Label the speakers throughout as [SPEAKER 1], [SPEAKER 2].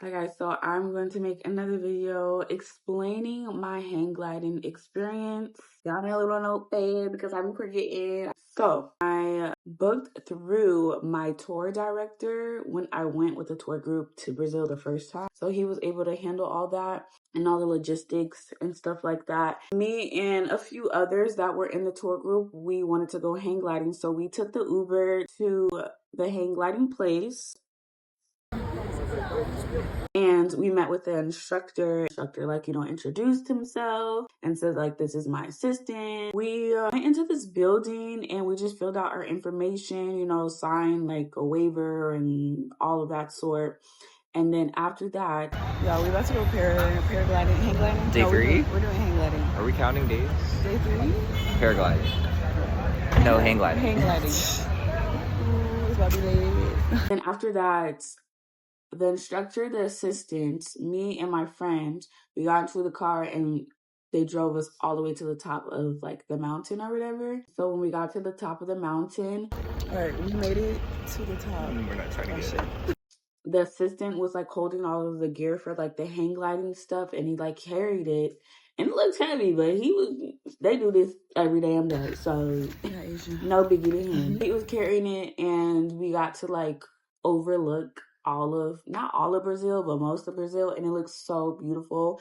[SPEAKER 1] Hi guys, so I'm going to make another video explaining my hang gliding experience. Y'all need a little notepad because I've been forgetting. So I booked through my tour director when I went with the tour group to Brazil the first time. So he was able to handle all that and all the logistics and stuff like that. Me and a few others that were in the tour group, we wanted to go hang gliding. So we took the Uber to the hang gliding place. And we met with the instructor. Like, introduced himself and said, like, this is my assistant. We went into this building and we just filled out our information, signed like a waiver and all of that sort. And then after that, yeah, we about to go paragliding, hang gliding.
[SPEAKER 2] Day 3?
[SPEAKER 1] We're doing hang gliding.
[SPEAKER 2] Are we counting days?
[SPEAKER 1] Day 3?
[SPEAKER 2] Paragliding. No, hang gliding.
[SPEAKER 1] Hang gliding. Ooh, it's about to be late. And after that, the instructor, the assistant, me and my friend, we got into the car and they drove us all the way to the top of like the mountain or whatever. So when we got to the top of the mountain, all right, we made it to the top.
[SPEAKER 2] We're not trying to get it.
[SPEAKER 1] The assistant was like holding all of the gear for like the hang gliding stuff, and he like carried it. And it looks heavy, but they do this every damn day. So no biggie to him. He was carrying it and we got to like overlook not all of Brazil, but most of Brazil. And it looks so beautiful.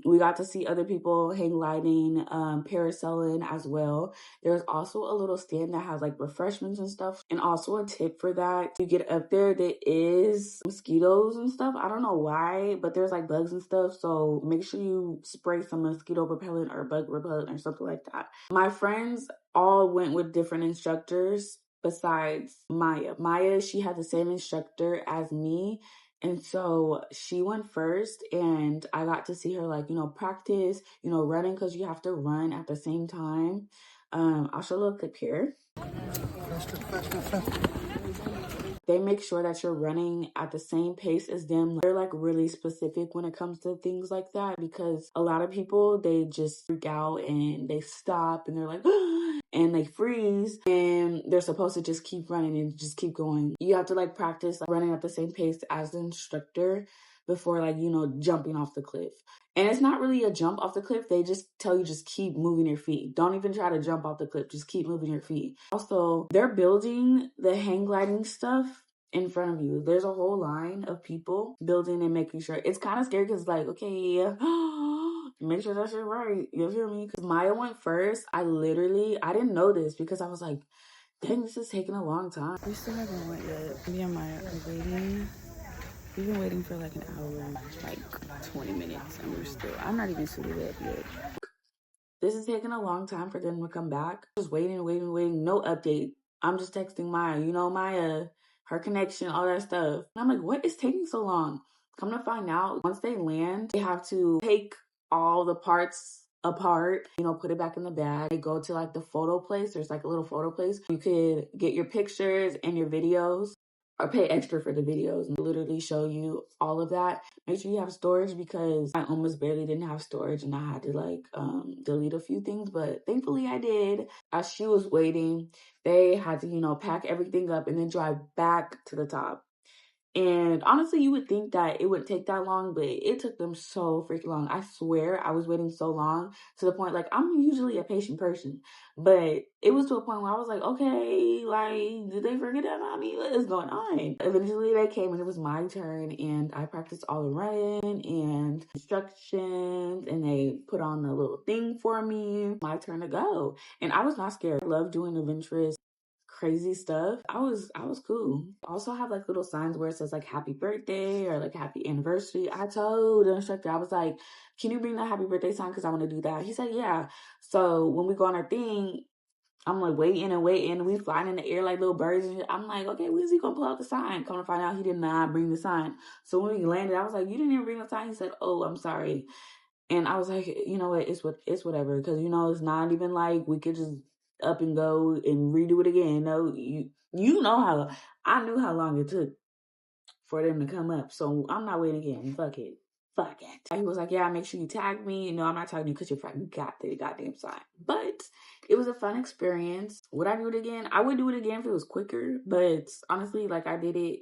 [SPEAKER 1] We got to see other people hang gliding, parasailing as well. There's also a little stand that has like refreshments and stuff. And also a tip for that, you get up there is mosquitoes and stuff. I don't know why, but there's like bugs and stuff. So make sure you spray some mosquito repellent or bug repellent or something like that. My friends all went with different instructors besides Maya. Maya, she had the same instructor as me. And so she went first and I got to see her like, practice, running, because you have to run at the same time. I'll show a little clip here. They make sure that you're running at the same pace as them. They're like really specific when it comes to things like that, because a lot of people, they just freak out and they stop and they're like, and they freeze, and they're supposed to just keep running and just keep going. You have to like practice like running at the same pace as the instructor before like, jumping off the cliff. And it's not really a jump off the cliff. They just tell you just keep moving your feet. Don't even try to jump off the cliff. Just keep moving your feet. Also, they're building the hang gliding stuff in front of you. There's a whole line of people building and making sure. It's kind of scary because like, okay, make sure that shit right. You feel me? Because Maya went first. I didn't know this because I was like, dang, this is taking a long time. We still haven't went yet. Me and Maya are waiting. We've been waiting for like an hour, like 20 minutes, and I'm not even suited up yet. This is taking a long time for them to come back. Just waiting. No update. I'm just texting Maya. Maya, her connection, all that stuff. And I'm like, what is taking so long? Come to find out, once they land, they have to take all the parts apart, put it back in the bag. They go to like the photo place. There's like a little photo place. You could get your pictures and your videos, or pay extra for the videos and literally show you all of that. Make sure you have storage, because I almost barely didn't have storage and I had to like delete a few things, but thankfully I did. As she was waiting, they had to, pack everything up and then drive back to the top. And honestly, you would think that it wouldn't take that long, but it took them so freaking long. I swear I was waiting so long, to the point, like, I'm usually a patient person, but it was to a point where I was like, okay, like, did they forget about me? What is going on? Eventually they came and it was my turn, and I practiced all the running and instructions, and they put on a little thing for me. My turn to go. And I was not scared. I love doing adventurous, crazy stuff. I was cool. I also have like little signs where it says like happy birthday or like happy anniversary. I told the instructor, I was like, can you bring the happy birthday sign, because I want to do that? He said yeah. So when we go on our thing, I'm like waiting. We flying in the air like little birds and shit. I'm like, okay, when is he gonna pull out the sign? Come to find out, he did not bring the sign. So when we landed, I was like, you didn't even bring the sign? He said, oh, I'm sorry. And I was like, you know what, it's whatever, because it's not even like we could just up and go and redo it again. No, you know how I knew how long it took for them to come up, so I'm not waiting again. Fuck it. He was like, yeah, make sure you tag me. No, I'm not tagging you because you got the goddamn sign. But it was a fun experience. Would I do it again? I would do it again if it was quicker, but honestly, like, I did it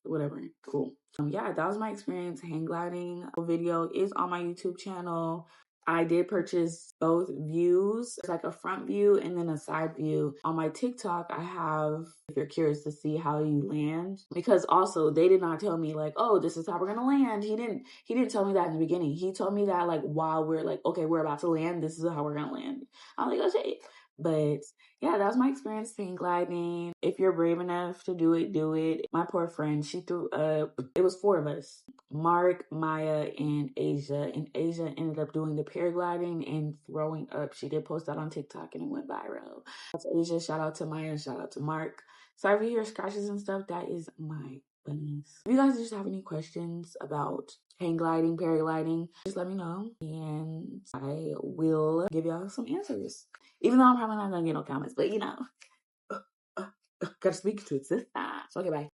[SPEAKER 1] whatever. Cool. Yeah, that was my experience hang gliding. The video is on my YouTube channel. I did purchase both views. It's like a front view and then a side view. On my TikTok, I have, if you're curious to see how you land, because also they did not tell me like, oh, this is how we're gonna land. He didn't tell me that in the beginning. He told me that like while we're like, okay, we're about to land, this is how we're gonna land. I'm like, oh shit. But yeah, that was my experience hang gliding. If you're brave enough to do it, do it. My poor friend, she threw it was 4 of us. Mark, Maya, and Asia. And Asia ended up doing the paragliding and throwing up. She did post that on TikTok and it went viral. That's Asia. Shout out to Maya. Shout out to Mark. Sorry if you hear scratches and stuff. That is my bunnies. If you guys just have any questions about hang gliding, paragliding, just let me know and I will give y'all some answers. Even though I'm probably not gonna get no comments, but you know, gotta speak to it, sis. So okay, bye.